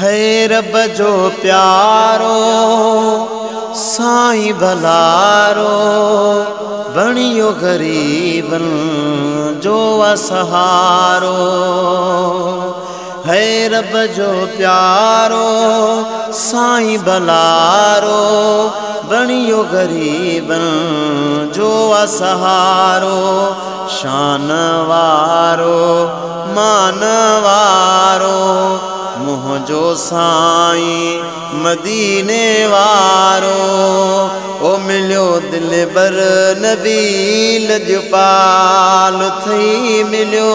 है रब जो प्यारो साईं भलारो बणियो गरीबन जो असहारो। है रब जो प्यारो साईं भलारो बणियो गरीबन जो असहारो। शान वारो मान वारो मुंहिंजो साईं मदीने वारो। ओ मिलियो दिलबर नबी लजपाल थई मिलियो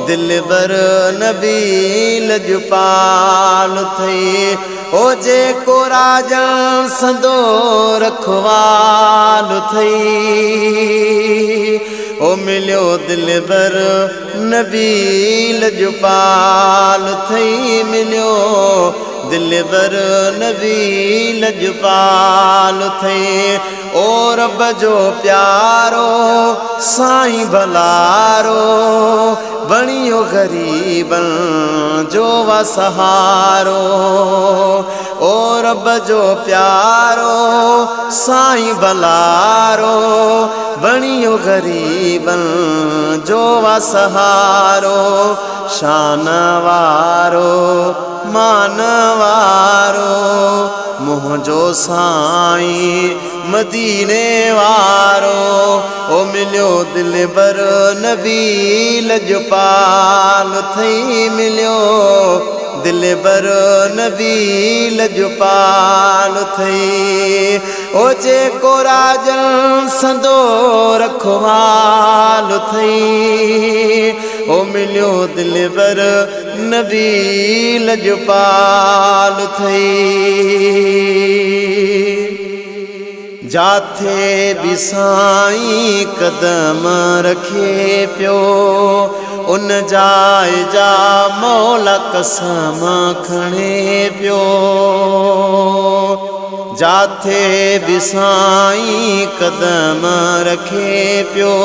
दिलबर नबी लजपाल थई। ओ जेको राजन संदो रखवाल थई। ओ मिलियो दिलबर नबी लजपाल थई मिलियो दिलबर नबी लजपाल थई। ओ रब जो प्यारो साईं भलारो बणियो गरीबन जो असहारो। ओ रब जो प्यारो साईं भलारो बणियो गरीबन जो असहारो। शान वारो मान वारो मुंहिंजो साईं मदीने वारो। ओ मिलियो दिलबर नबी लजपाल थई मिलियो दिलबर नबी लजपाल थई। ओ जेको राजन संदो रखवाल थई। ओ मिलियो दिलबर नबी लजपाल थई। जाथे भी साईं कदम रखे पियो उन जाए जा मौला कसम खणे पियो। जाथे भी साईं कदम रखे पियो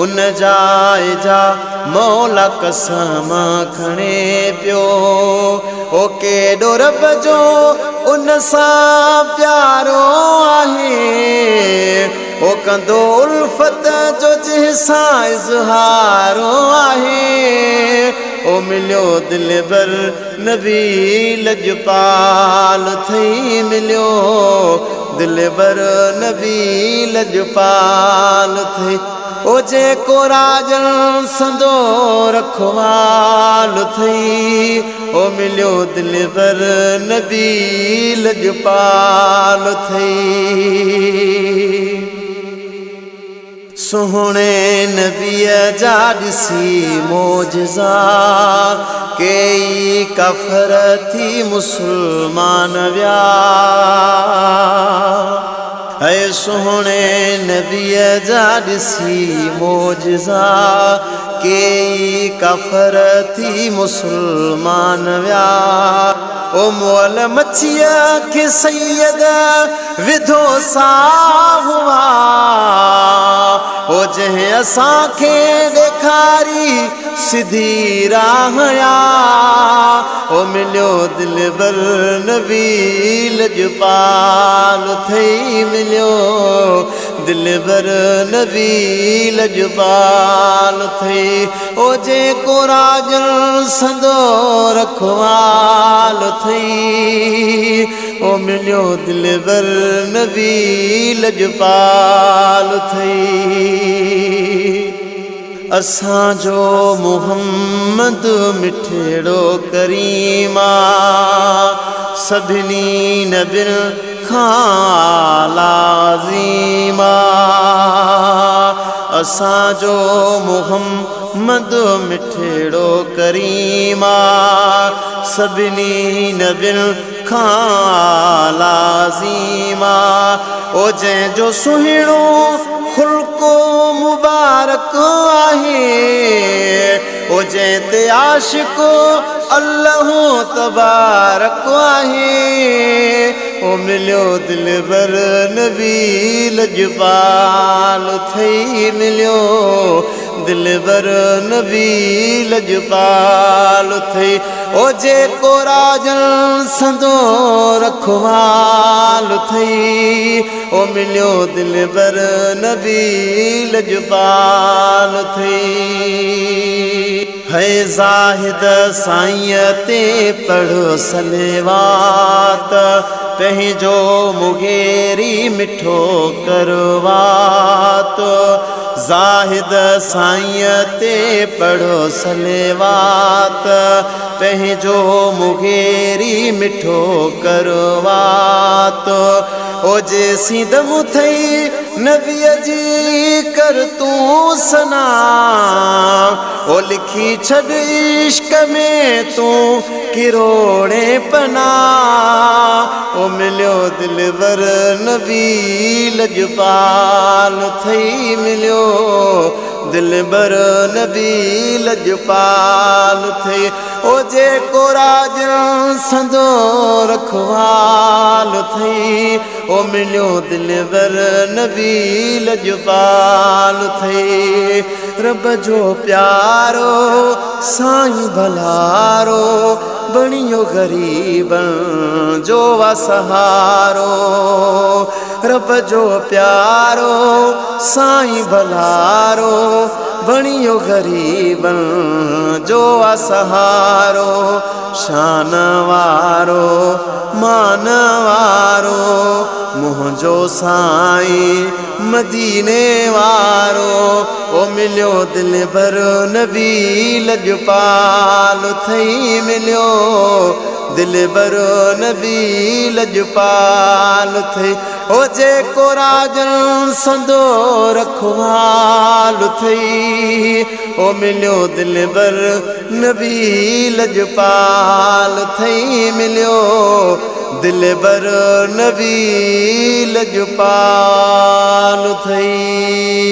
उन जाए जा मौला कसम खणे पियो। ओ केॾो रब जो उन सां प्यारो आहे। ओ कंदो उल्फत जो जंहिंसां इज़हारो आहे। ओ मिलियो दिलबर नबी लजपाल थई मिलियो दिलबर नबी लजपाल थई। ओ जेको राजन संदो रखवाल थई। ओ मिलियो दिलबर नबी लजपाल थई। सोहणे नबीअ जा ॾिसी मोजज़ा कई काफ़िर थी मुस्लमान विया। है सोहणे नबीअ जा ॾिसी मोजज़ा कई काफ़िर थी मुस्लमान विया। ओ मोल मच्छीअ खे सैयद विधो साह हुआ। ओ जंहिं असांखे ॾेखारी सिधी राह या। ओ मिलियो दिलबर नबी लजपाल थई मिलियो दिलबर नबी लजपाल थई। ओ जेको राजन संदो रखवाल थई। ओ मिलियो दिलबर नबी लजपाल थई। असांजो मुहम्मद मिठड़ो करीमा सभिनी नबियुनि खां लाज़ीमा। असांजो मुहम्मद मिठड़ो करीमा सभिनी नबियुनि खां लाज़ीमा। ओ जंहिंजो सुहिणो खुल्को मुबारक आहे। ओ जंहिं ते आशिक़ अल्लाह तबारक आहे। ओ मिलियो दिलबर नबी लजपाल थई मिलियो दिलबर नबी लजपाल थई। ओ जेको राजन संदो रखवाल थई ओ मिलियो दिलबर नबी लजपाल थई है ज़ाहिद साईं ते पढ़ो सलेवात पंहिंजो मुगेरी मिठो करवात ज़ाहिद साईं ते पढ़ो सलेवात पंहिंजो मुगेरी मिठो करवात ओ जे सीदम थई नबीअ जी कर तूं सना ओ लिखी छॾ इश्क में तूं किरोड़े पना ओ मिलियो दिलबर नबी लजपाल थई मिलियो दिलबर नबी लजपाल थई ओ जेको राजन संदो रखवाल थई ओ मिलियो दिलबर नबी लजपाल थई रब जो प्यारो साईं भलारो बणियो गरीबन जो सहारो रब जो प्यारो साईं भलारो बणियो गरीबन जो सहारो शान वारो मान वारो मुंहिंजो साईं मदीने वारो ओ मिलियो दिलबर नबी लजपाल थई मिलियो दिलबर नबी लजपाल थई ओ जेको राजन संदो रखवाल थई ओ मिलियो दिलबर नबी लजपाल थई मिलियो दिलबर नबी लजपाल थई।